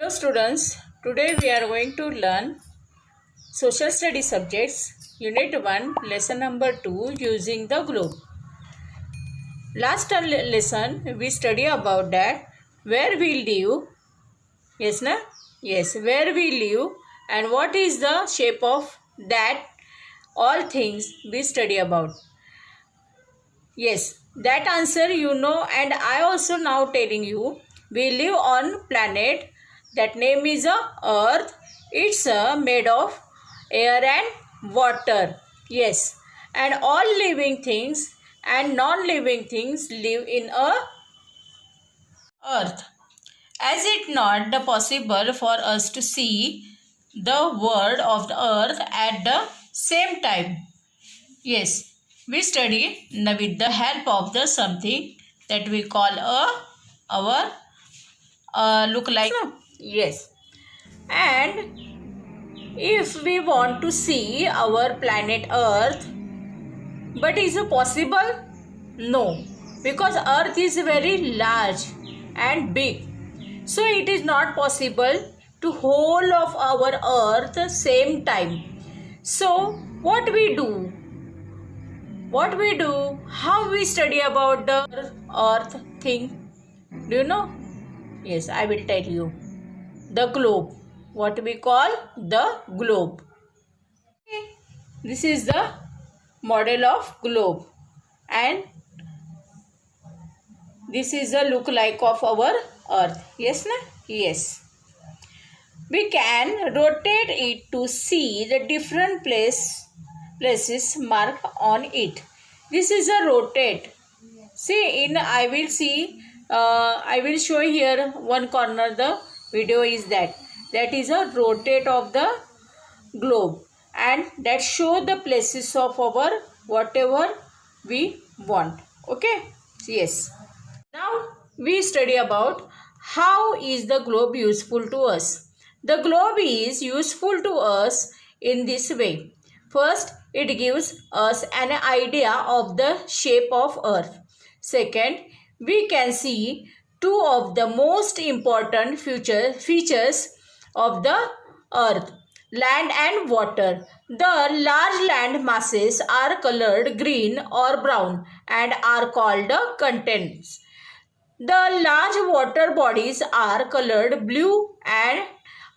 Hello students, today we are going to learn social study subjects unit 1 lesson number 2 using the globe. Last lesson we study about that where we live. Yes na? Yes, where we live and what is the shape of that, all things we study about. Yes, that answer you know, and I also now telling you we live on planet that name is earth. It's made of air and water. Yes, and all living things and non-living things live in a earth. As it not the possible for us to see the world of the earth at the same time. Yes, we study with the help of the something that we call our look like. Yes, and if we want to see our planet Earth, but is it possible? No, because Earth is very large and big, so it is not possible to whole of our Earth same time. So what we do? How we study about the earth thing? Do you know? Yes, I will tell you. The globe. What we call the globe. Okay. This is the model of globe. And this is the look like of our earth. Yes, na? Yes. We can rotate it to see the different places marked on it. This is a rotate. See, I will show here one corner. The video is that is a rotate of the globe, and that show the places of our whatever we want. Okay. Yes. Now we study about how is the globe useful to us. The globe is useful to us in this way. First, it gives us an idea of the shape of earth. Second, we can see two of the most important features of the earth, land and water. The large land masses are colored green or brown and are called the continents. The large water bodies are colored blue and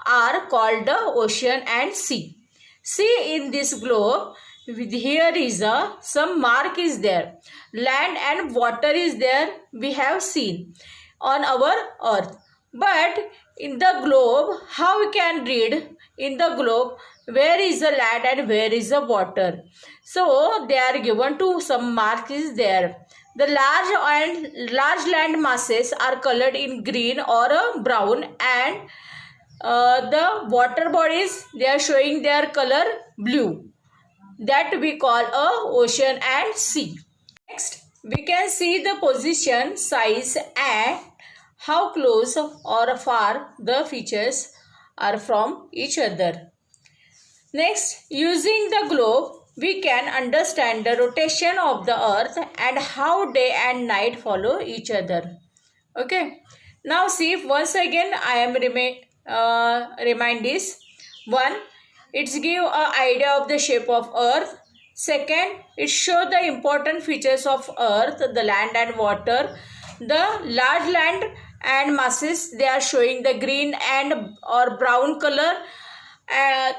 are called the ocean and sea. See, in this globe, here is some mark is there. Land and water is there, we have seen on our earth. But in the globe, how we can read in the globe where is the land and where is the water? So they are given to some mark is there. The large land masses are colored in green or brown, and the water bodies, they are showing their color blue. That we call a ocean and sea. Next, we can see the position, size and how close or far the features are from each other. Next, using the globe, we can understand the rotation of the earth and how day and night follow each other. Okay. Now see, if once again I am remind this. One, it's give an idea of the shape of earth. Second, it show the important features of earth, the land and water. The large land and masses, they are showing the green and or brown color.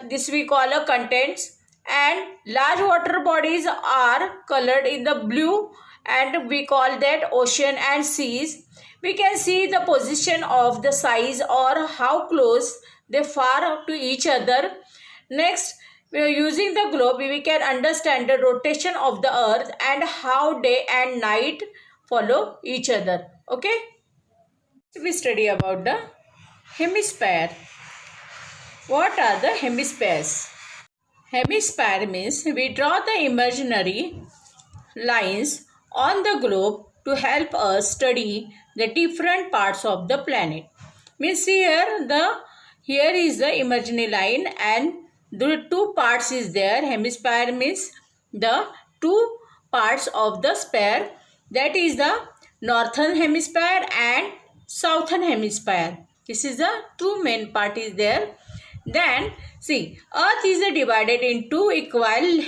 This we call a contents, and large water bodies are colored in the blue, and we call that ocean and seas. We can see the position of the size or how close they far to each other. Next, we are using the globe, we can understand the rotation of the earth and how day and night follow each other. Okay. We study about the hemisphere. What are the hemispheres? Hemisphere means we draw the imaginary lines on the globe to help us study the different parts of the planet. Means here is the imaginary line and the two parts is there. Hemisphere means the two parts of the sphere, that is the northern hemisphere and southern hemisphere. This is the two main part is there. Then see, Earth is divided into equal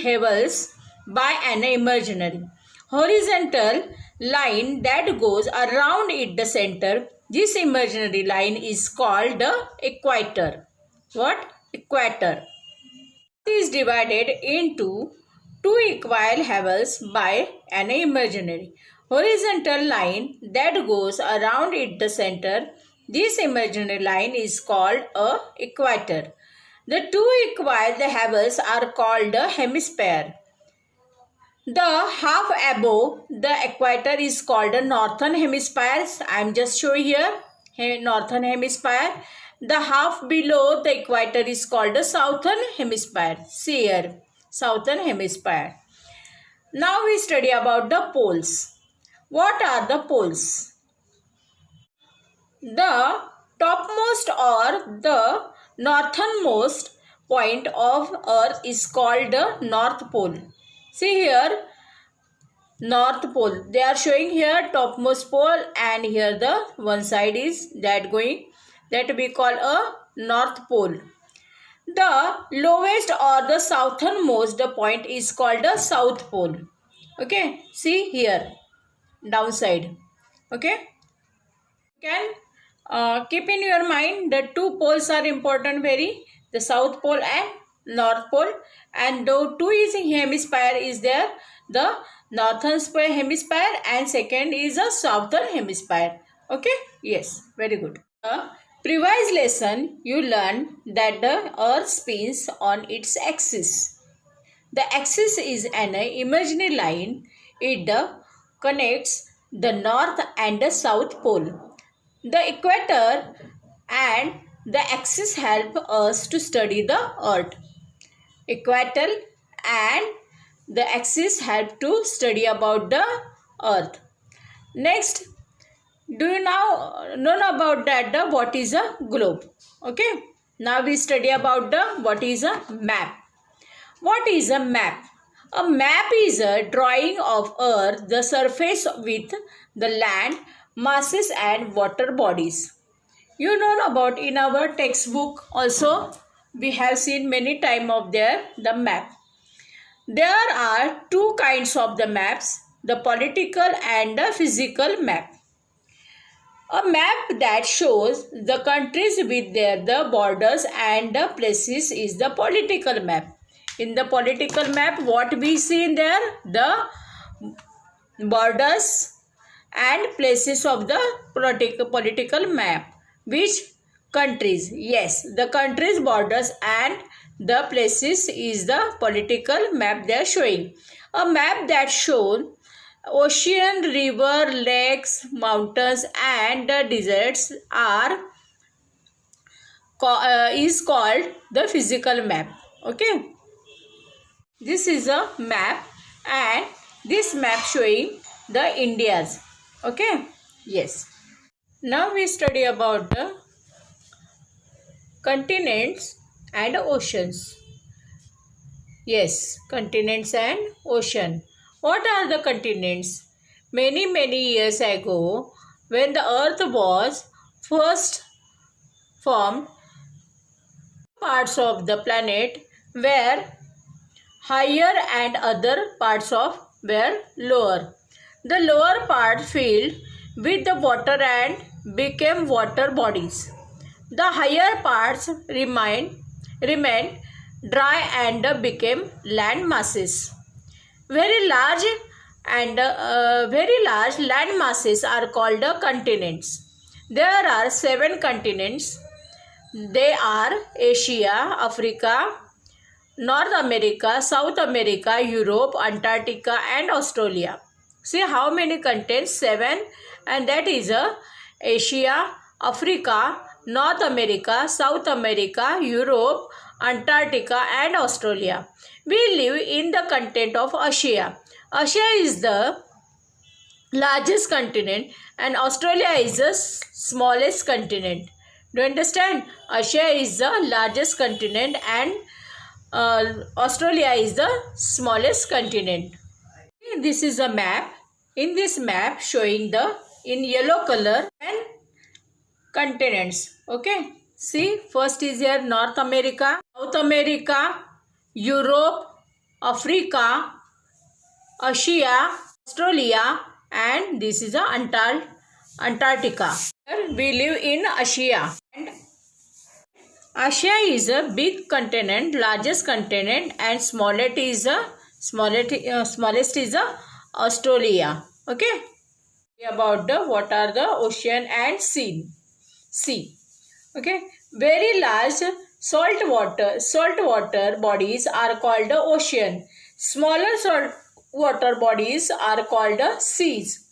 levels by an imaginary horizontal line that goes around it the center. This imaginary line is called the equator. What? Equator. Earth is divided into two equal levels by an imaginary horizontal line that goes around it the center. This imaginary line is called a equator. The two equal levels are called a hemisphere. The half above the equator is called a northern hemisphere. I am just showing here northern hemisphere. The half below the equator is called the southern hemisphere. See here, southern hemisphere. Now we study about the poles. What are the poles? The topmost or the northernmost point of Earth is called the North Pole. See here, North Pole. They are showing here topmost pole, and here the one side is that going, that we call a North Pole. The lowest or the southernmost point is called the South Pole. Okay, see here, downside. Okay, you can keep in your mind the two poles are important very, the South Pole and North Pole, and the two is hemisphere is there, the northern hemisphere and second is a southern hemisphere. Okay, yes, very good. Previous lesson you learned that the earth spins on its axis. The axis is an imaginary line. It connects the north and the south pole. The equator and the axis help us to study the earth. Equator and the axis help to study about the earth. Next, do you now know about that what is a globe? Okay, now we study about the what is a map. What is a map? A map is a drawing of earth, the surface with the land, masses and water bodies. You know about in our textbook also we have seen many times of there the map. There are two kinds of the maps, the political and the physical map. A map that shows the countries with their the borders and the places is the political map. In the political map, what we see in there? The borders and places of the political map. Which countries? Yes, the countries, borders and the places is the political map they are showing. A map that shows ocean, river, lakes, mountains and deserts is called the physical map. Okay, this is a map and this map showing the Indias. Okay, yes. Now we study about the continents and oceans. Yes, continents and ocean. What are the continents? Many years ago, when the earth was first formed, parts of the planet were higher and other parts of were lower. The lower part filled with the water and became water bodies. The higher parts remained dry and became land masses. Very large land masses are called continents. There are 7 continents. They are Asia, Africa, North America, South America, Europe, Antarctica and Australia. See how many continents? 7, and that is Asia, Africa, North America, South America, Europe, Antarctica and Australia. We live in the continent of Asia. Asia is the largest continent and Australia is the smallest continent. Do you understand? Asia is the largest continent and Australia is the smallest continent. This is a map. In this map showing the in yellow color and continents. Okay. See, first is here North America, South America, Europe, Africa, Asia, Australia, and this is Antarctica. Here we live in Asia. And Asia is a big continent, largest continent, and smallest is Australia. Okay. About what are the ocean and sea. Okay. Very large saltwater bodies are called the ocean. Smaller saltwater bodies are called the seas.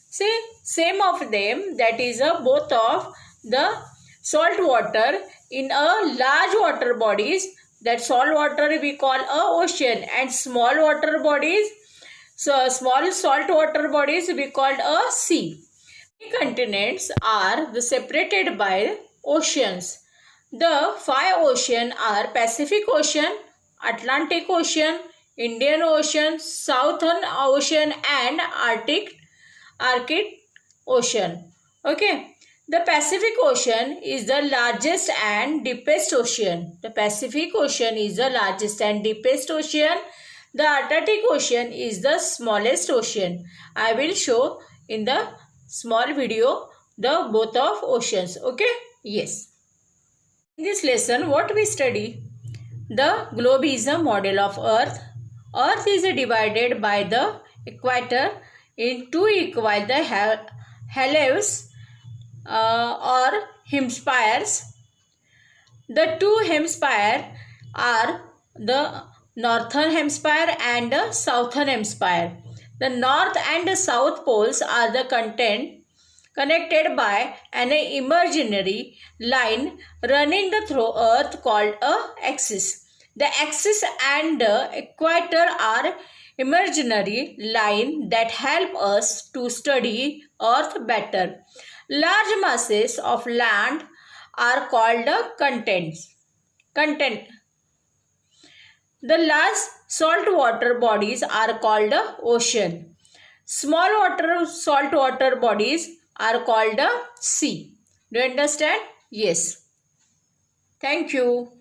See, same of them, that is both of the salt water in a large water bodies, that salt water we call a ocean, and small water bodies, so small salt water bodies we called a sea. Continents are separated by oceans. The 5 oceans are Pacific Ocean, Atlantic Ocean, Indian Ocean, Southern Ocean, and Arctic Ocean. Okay. The Pacific Ocean is the largest and deepest ocean. The Pacific Ocean is the largest and deepest ocean. The Atlantic Ocean is the smallest ocean. I will show in the small video the both of oceans. Okay? Yes. In this lesson, what we study? The globe is a model of Earth. Earth is divided by the equator in two equal halves or hemispheres. The two hemispheres are the northern hemisphere and the southern hemisphere. The north and the south poles are the connected by an imaginary line running through Earth called a axis. The axis and the equator are imaginary line that help us to study Earth better. Large masses of land are called content. The large saltwater bodies are called ocean. Small saltwater bodies are called sea. Do you understand? Yes. Thank you.